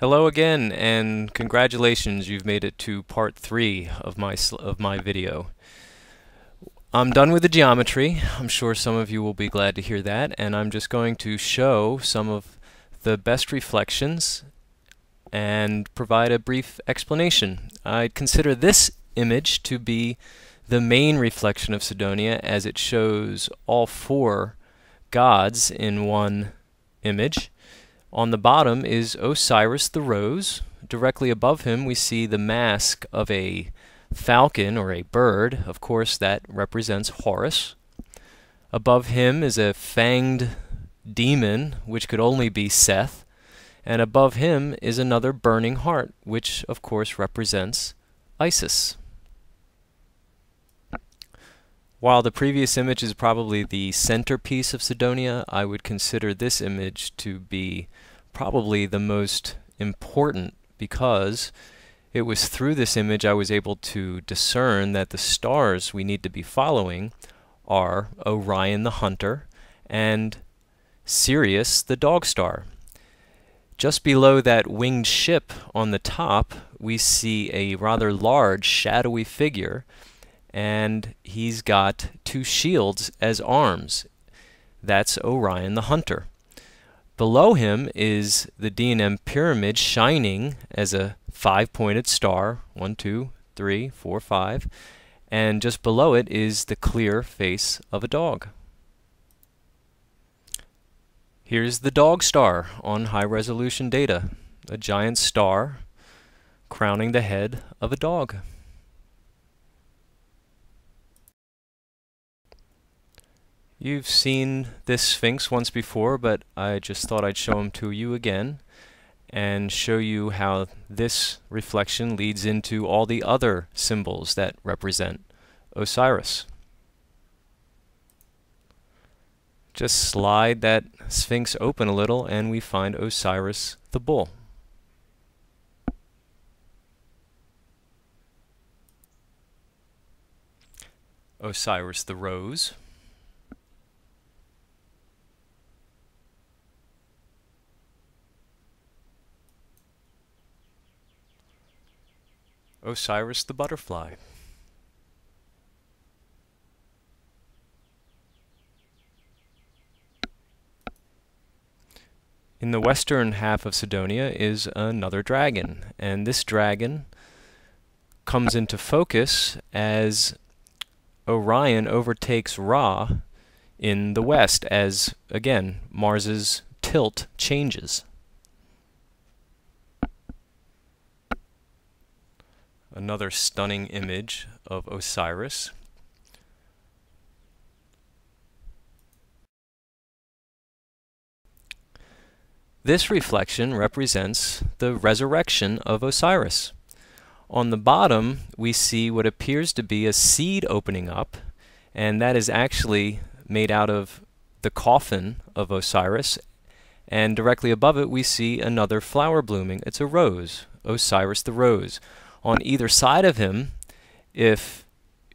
Hello again, and congratulations, you've made it to part 3 of my video. I'm done with the geometry. I'm sure some of you will be glad to hear that, and I'm just going to show some of the best reflections and provide a brief explanation. I'd consider this image to be the main reflection of Cydonia, as it shows all 4 gods in one image. On the bottom is Osiris the rose. Directly above him we see the mask of a falcon or a bird. Of course, that represents Horus. Above him is a fanged demon, which could only be Seth. And above him is another burning heart, which of course represents Isis. While the previous image is probably the centerpiece of Cydonia, I would consider this image to be probably the most important, because it was through this image I was able to discern that the stars we need to be following are Orion the hunter and Sirius the dog star. Just below that winged ship on the top, we see a rather large shadowy figure, and he's got 2 shields as arms. That's Orion the hunter. Below him is the D&M pyramid shining as a 5-pointed star, 1, 2, 3, 4, 5, and just below it is the clear face of a dog. Here's the dog star on high-resolution data, a giant star crowning the head of a dog. You've seen this Sphinx once before, but I just thought I'd show him to you again and show you how this reflection leads into all the other symbols that represent Osiris. Just slide that Sphinx open a little and we find Osiris the bull. Osiris the rose. Osiris the butterfly. In the western half of Cydonia is another dragon, and this dragon comes into focus as Orion overtakes Ra in the west, as, again, Mars's tilt changes. Another stunning image of Osiris. This reflection represents the resurrection of Osiris. On the bottom, we see what appears to be a seed opening up, and that is actually made out of the coffin of Osiris. And directly above it, we see another flower blooming. It's a rose, Osiris the rose. On either side of him, if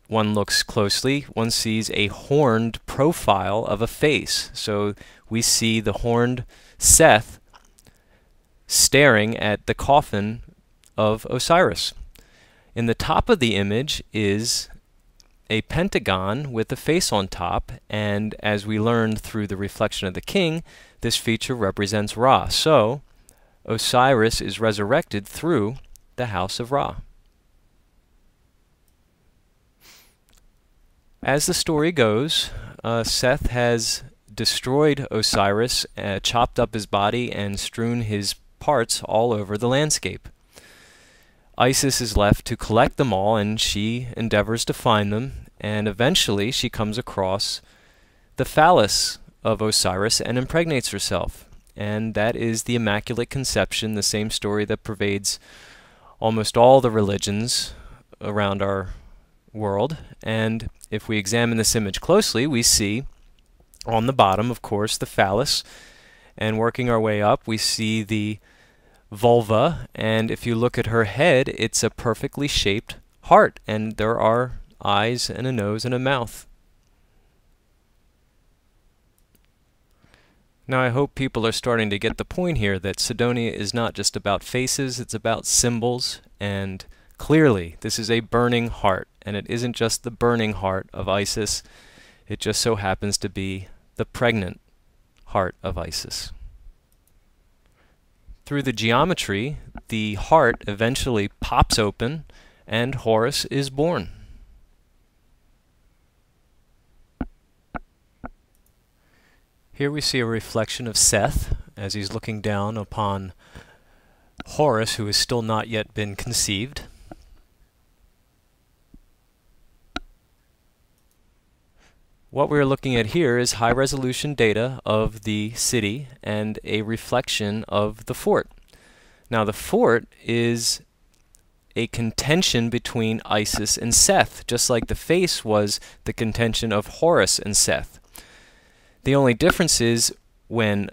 one looks closely, one sees a horned profile of a face. So we see the horned Seth staring at the coffin of Osiris. In the top of the image is a pentagon with a face on top, and as we learned through the reflection of the king, this feature represents Ra. So Osiris is resurrected through the house of Ra. As the story goes, Seth has destroyed Osiris, chopped up his body, and strewn his parts all over the landscape. Isis is left to collect them all, and she endeavors to find them, and eventually she comes across the phallus of Osiris and impregnates herself. And that is the Immaculate Conception, the same story that pervades almost all the religions around our world. And if we examine this image closely, we see on the bottom, of course, the phallus, and working our way up, we see the vulva, and if you look at her head, it's a perfectly shaped heart, and there are eyes and a nose and a mouth. Now I hope people are starting to get the point here that Cydonia is not just about faces, it's about symbols, and clearly this is a burning heart, and it isn't just the burning heart of Isis, it just so happens to be the pregnant heart of Isis. Through the geometry, the heart eventually pops open and Horus is born. Here we see a reflection of Seth as he's looking down upon Horus, who has still not yet been conceived. What we're looking at here is high-resolution data of the city and a reflection of the fort. Now the fort is a contention between Isis and Seth, just like the face was the contention of Horus and Seth. The only difference is when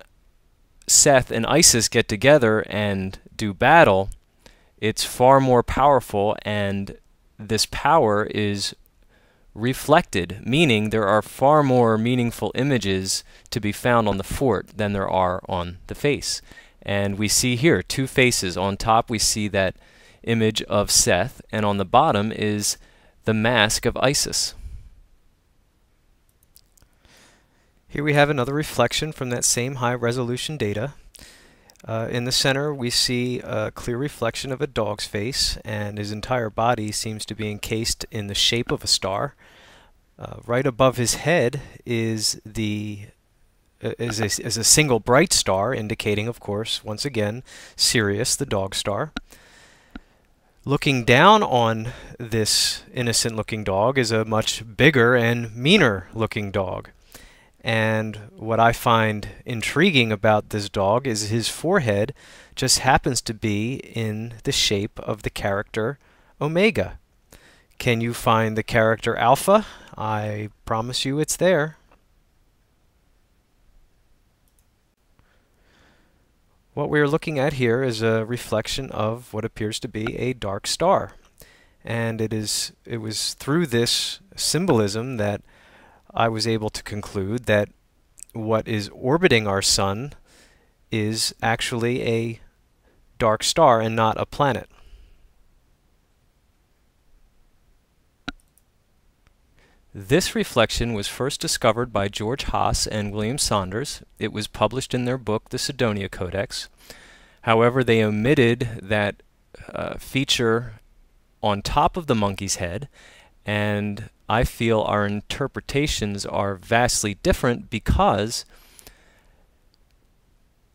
Seth and Isis get together and do battle, it's far more powerful, and this power is reflected, meaning there are far more meaningful images to be found on the fort than there are on the face. And we see here two faces. On top we see that image of Seth, and on the bottom is the mask of Isis. Here we have another reflection from that same high-resolution data. In the center we see a clear reflection of a dog's face, and his entire body seems to be encased in the shape of a star. Right above his head is a single bright star, indicating, of course, once again, Sirius, the dog star. Looking down on this innocent-looking dog is a much bigger and meaner-looking dog. And what I find intriguing about this dog is his forehead just happens to be in the shape of the character Omega. Can you find the character Alpha? I promise you it's there. What we're looking at here is a reflection of what appears to be a dark star. And it was through this symbolism that I was able to conclude that what is orbiting our sun is actually a dark star and not a planet. This reflection was first discovered by George Haas and William Saunders. It was published in their book, the Cydonia Codex. However, they omitted that feature on top of the monkey's head, and I feel our interpretations are vastly different because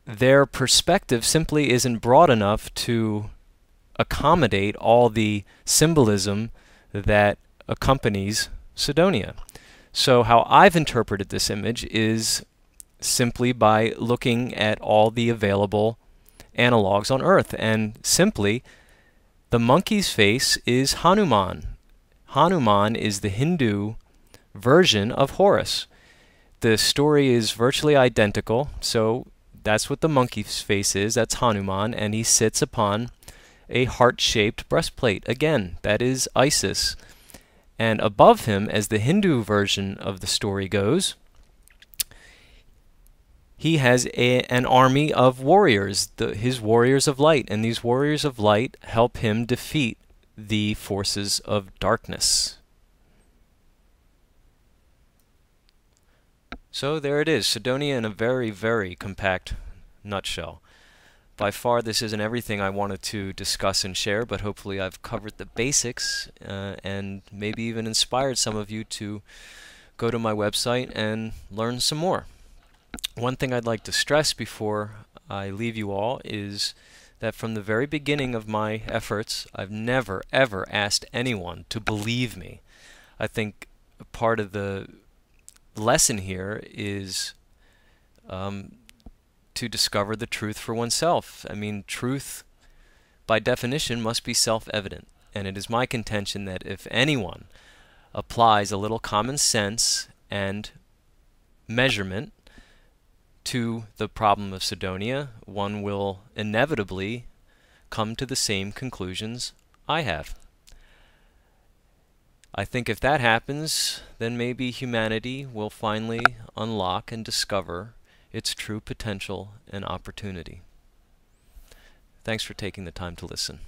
their perspective simply isn't broad enough to accommodate all the symbolism that accompanies Cydonia. So how I've interpreted this image is simply by looking at all the available analogs on Earth, and simply the monkey's face is Hanuman. Hanuman is the Hindu version of Horus. The story is virtually identical, so that's what the monkey's face is. That's Hanuman, and he sits upon a heart-shaped breastplate. Again, that is Isis. And above him, as the Hindu version of the story goes, he has an army of warriors, his warriors of light, and these warriors of light help him defeat the forces of darkness. So there it is, Cydonia in a very, very compact nutshell. By far, this isn't everything I wanted to discuss and share, but hopefully I've covered the basics and maybe even inspired some of you to go to my website and learn some more. One thing I'd like to stress before I leave you all is that from the very beginning of my efforts, I've never, ever asked anyone to believe me. I think part of the lesson here is to discover the truth for oneself. I mean, truth, by definition, must be self-evident. And it is my contention that if anyone applies a little common sense and measurement to the problem of Cydonia, one will inevitably come to the same conclusions I have. I think if that happens, then maybe humanity will finally unlock and discover its true potential and opportunity. Thanks for taking the time to listen.